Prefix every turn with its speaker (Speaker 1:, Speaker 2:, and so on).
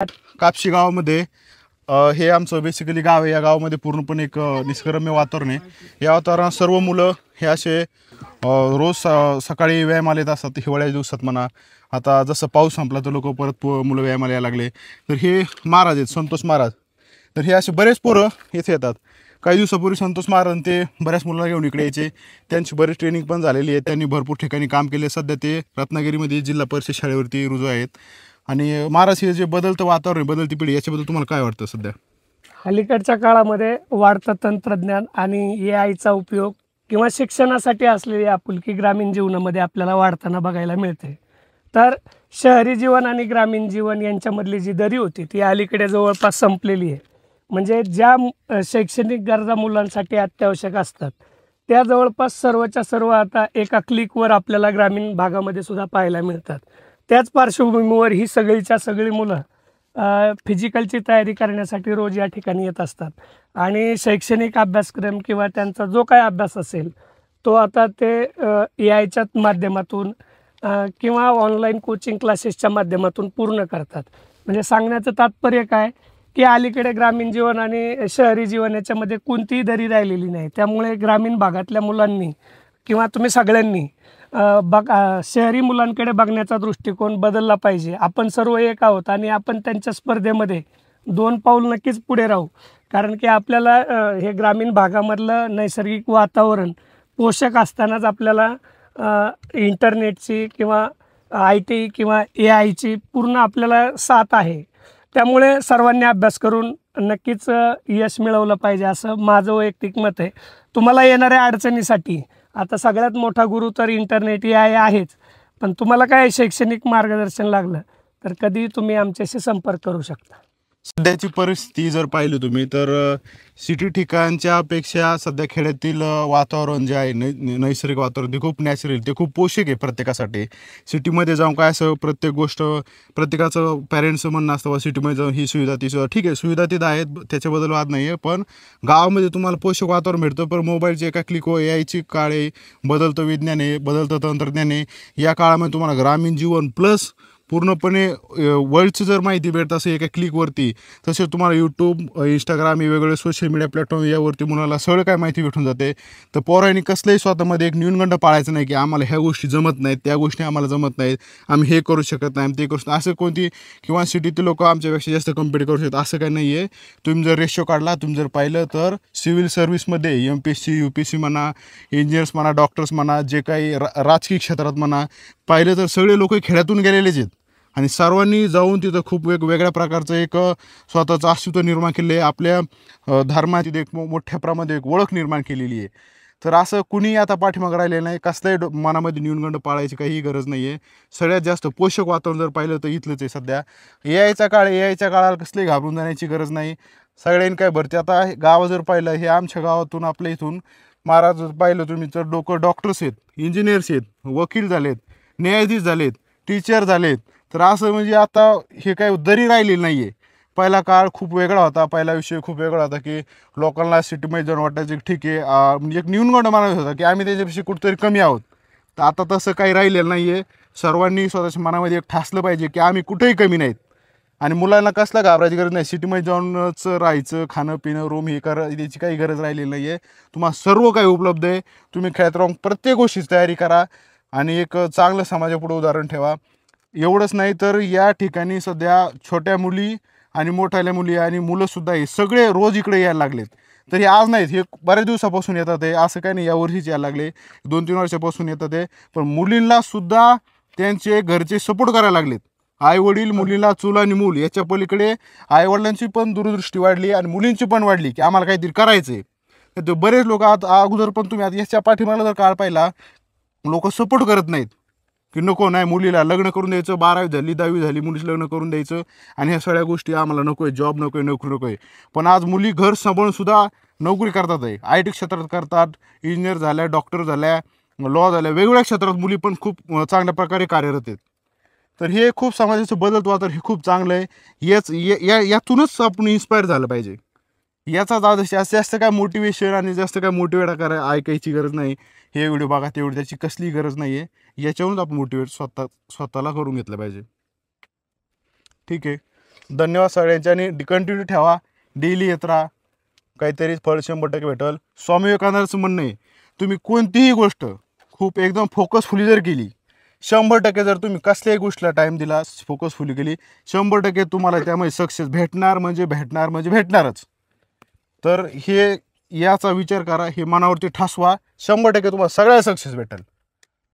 Speaker 1: कापशी गावामध्ये हे आमचं बेसिकली गाव आहे। या गावामध्ये पूर्णपणे एक निसर्गरम्य वातावरण आहे। या वातावरणात सर्व मुलं हे असे रोज सकाळी व्यायामाला येत असतात। हिवाळ्याच्या दिवसात म्हणा, आता जसं पाऊस संपला तर लोक परत मुलं व्यायामाला यायला लागले। तर हे महाराज आहेत, संतोष महाराज। तर हे असे बरेच पोरं इथे येतात। काही दिवसापूर्वी संतोष महाराज ते बऱ्याच मुलांना घेऊन इकडे यायचे। त्यांची बरीच ट्रेनिंग पण झालेली आहे, त्यांनी भरपूर ठिकाणी काम केले। सध्या ते रत्नागिरीमध्ये जिल्हा परिषद शाळेवरती रुजू आहेत। आणि महाराज हे जे बदलतं वातावरण, बदलती पिढी, याच्याबद्दल तुम्हाला काय वाटतं सध्या?
Speaker 2: अलीकडच्या काळामध्ये वाढतं तंत्रज्ञान आणि AIचा उपयोग किंवा शिक्षणासाठी असलेली आपुलकी ग्रामीण जीवनामध्ये आपल्याला वाढताना बघायला मिळते। तर शहरी जीवन आणि ग्रामीण जीवन यांच्यामधली जी दरी होती ती अलीकडे जवळपास संपलेली आहे। म्हणजे ज्या शैक्षणिक गरजा मुलांसाठी अत्यावश्यक असतात त्या जवळपास सर्वच्या सर्व आता एका क्लिकवर आपल्याला ग्रामीण भागामध्ये सुद्धा पाहायला मिळतात। त्याच पार्श्वभूमीवर ही सगळीच्या सगळी मुलं फिजिकलची तयारी करण्यासाठी रोज या ठिकाणी येत असतात आणि शैक्षणिक अभ्यासक्रम किंवा त्यांचा जो काही अभ्यास असेल तो आता ते AIच्या माध्यमातून किंवा ऑनलाईन कोचिंग क्लासेसच्या माध्यमातून पूर्ण करतात। म्हणजे सांगण्याचं तात्पर्य काय की अलीकडे ग्रामीण जीवन आणि शहरी जीवन याच्यामध्ये कोणतीही दरी राहिलेली नाही। त्यामुळे ग्रामीण भागातल्या मुलांनी किंवा तुम्ही सगळ्यांनी शहरी मुलांकडे बघण्याचा दृष्टिकोन बदलला पाहिजे। आपण सर्व एक आहोत आणि आपण त्यांच्या स्पर्धेमध्ये 2 पाऊल नक्कीच पुढे राहू। कारण की आपल्याला हे ग्रामीण भागामधलं नैसर्गिक वातावरण पोषक असतानाच आपल्याला इंटरनेटची किंवा IT किंवा AIची पूर्ण आपल्याला साथ आहे। त्यामुळे सर्वांनी अभ्यास करून नक्कीच यश मिळवलं पाहिजे असं माझं वैयक्तिक मत आहे। तुम्हाला येणाऱ्या अडचणीसाठी आता सगळ्यात मोठा गुरु तर इंटरनेट AI आहेच, पण तुम्हाला काय शैक्षणिक मार्गदर्शन लागलं तर कधी तुम्ही आमच्याशी संपर्क करू शकता।
Speaker 1: सध्याची परिस्थिती जर पाहिली तुम्ही तर सिटी ठिकाणच्या अपेक्षा सध्या खेड्यातील वातावरण जे आहे, नैसर्गिक वातावरण ते खूप नॅचरल, ते खूप पोषक आहे प्रत्येकासाठी। सिटीमध्ये जाऊन काय असं प्रत्येक गोष्ट प्रत्येकाचं पॅरेंट्सचं म्हणणं असतं, सिटीमध्ये जाऊन ही सुविधा ती सुविधा, ठीक आहे सुविधा तिथं आहेत, त्याच्याबद्दल वाद नाही आहे, पण गावामध्ये तुम्हाला पोषक वातावरण भेटतं। पण मोबाईलचे एका क्लिकवर AIची काळ आहे, बदलतं विज्ञान आहे, बदलतं तंत्रज्ञान आहे। या काळामध्ये तुम्हाला ग्रामीण जीवन प्लस पूर्णपणे वर्ल्डची जर माहिती भेटत असेल एका क्लिकवरती, तसे तुम्हाला यूट्यूब, इंस्टाग्राम हे वेगवेगळे सोशल मीडिया प्लॅटफॉर्म यावरती मुलाला सगळं काय माहिती भेटून जाते। तर पोरांनी कसलंही स्वतःमध्ये एक न्यूनगंड पाळायचं नाही की आम्हाला ह्या गोष्टी जमत नाहीत, त्या गोष्टी आम्हाला जमत नाहीत, आम्ही हे करू शकत नाही, ते करू शकतो असं कोणती, किंवा सिटीतील लोक आमच्यापेक्षा जास्त कम्पीट करू शकतात असं काही नाही आहे। तुम्ही जर रेशो काढला, तुम्ही जर पाहिलं तर सिव्हिल सर्व्हिसमध्ये MPSC UPSC म्हणा, इंजिनियर्स म्हणा, डॉक्टर्स म्हणा, जे काही राजकीय क्षेत्रात म्हणा, पाहिलं तर सगळे लोक खेड्यातून गेलेलेच आहेत आणि सर्वांनी जाऊन तिथं खूप वेगवेगळ्या प्रकारचं एक स्वतःचं अस्तित्व निर्माण केले आहे। आपल्या धर्माची एक मोठ्या प्रमाणात एक ओळख निर्माण केलेली आहे। तर असं कुणी आता पाठीमागं राहिलेलं नाही, कसल्याही मनामध्ये न्यूनगंड पाळायची काही गरज नाही आहे। सगळ्यात जास्त पोषक वातावरण जर पाहिलं तर इथलंच आहे सध्या। AIचा काळ, AIच्या काळाला कसलीही घाबरून जाण्याची गरज नाही। सगळ्यांनी काय भरते आता गावं जर पाहिलं, हे आमच्या गावातून आपल्या इथून महाराज पाहिलं तुम्ही तर डॉक्टर्स आहेत, इंजिनियर्स आहेत, वकील झालेत, न्यायाधीश झालेत, टीचर झालेत। तर असं म्हणजे आता हे काय दरी राहिलेली नाही आहे। पहिला काळ खूप वेगळा होता, पहिला विषय खूप वेगळा होता की लोकांना सिटीमध्ये जाऊन वाटायचं की ठीक आहे, म्हणजे एक न्यूनगंड मानत होता की आम्ही त्याच्यापेक्षा कुठेतरी कमी आहोत। तर आता तसं काही राहिलेलं नाही आहे। सर्वांनी स्वतःच्या मनामध्ये एक ठासलं पाहिजे की आम्ही कुठेही कमी नाहीत आणि मुलांना कसला घाबरायची गरज नाही। सिटीमध्ये जाऊनच राहायचं, खाणं पिणं रूम हे याची काही गरज राहिलेली नाही आहे। तुम्हाला सर्व काही उपलब्ध आहे। तुम्ही खेळत राहून प्रत्येक गोष्टीची तयारी करा आणि एक चांगलं समाजापुढे उदाहरण ठेवा। एवढंच नाही तर या ठिकाणी सध्या छोट्या मुली आणि मोठ्याल्या मुली आणि मुलंसुद्धा हे सगळे रोज इकडे यायला लागलेत। तर हे आज नाहीत, हे बऱ्याच दिवसापासून येतात आहे, असं काही नाही या वर्षीच यायला लागले, 2-3 वर्षापासून येतात आहे। पण मुलींना सुद्धा त्यांचे घरचे सपोर्ट करायला लागलेत। आईवडील मुलीला चूल आणि मूल याच्या पलीकडे आईवडिलांची पण दूरदृष्टी वाढली आणि मुलींची पण वाढली की आम्हाला काहीतरी करायचं आहे। तर बरेच लोक आता अगोदर पण तुम्ही आता याच्या पाठीमागला जर काळ पाहिला, लोक सपोर्ट करत नाहीत की नको नाही मुलीला लग्न करून द्यायचं, 12वी झाली 10वी झाली मुलीचं लग्न करून द्यायचं आणि ह्या सगळ्या गोष्टी आम्हाला नको आहे, जॉब नको आहे, नोकरी नको आहे। पण आज मुली घर सांभाळून सुद्धा नोकरी करतात आहे, IT क्षेत्रात करतात, इंजिनियर झाल्या, डॉक्टर झाल्या, लॉ झाल्या, वेगवेगळ्या क्षेत्रात मुली पण खूप चांगल्या प्रकारे कार्यरत आहेत। तर हे खूप समाजाचं बदलत वातावरण हे खूप चांगलं आहे। यातूनच आपण इन्स्पायर झालं पाहिजे। याचा जास्त काय मोटिवेशन आणि जास्त काय मोटिवेट ऐकायची गरज नाही। हे व्हिडिओ बघा ते व्हिडिओ, त्याची कसली गरज नाही आहे। याच्यावरूनच आपण मोटिवेट स्वतःला करून घेतलं पाहिजे। ठीक आहे। धन्यवाद सगळ्यांच्या. आणि कंटिन्यू ठेवा, डेली येत राहा, काहीतरी फळ 100% भेटल. स्वामी विवेकानंदांचं म्हणणं आहे, तुम्ही कोणतीही गोष्ट खूप एकदम फोकसफुली जर केली, 100% जर तुम्ही कसल्याही गोष्टीला टाईम दिला, फोकसफुली केली, 100% तुम्हाला त्यामध्ये सक्सेस भेटणार म्हणजे भेटणारच. तर हे याचा विचार करा, हे मनावरती ठसवा, 100% तुम्हाला सगळ्या सक्सेस भेटेल.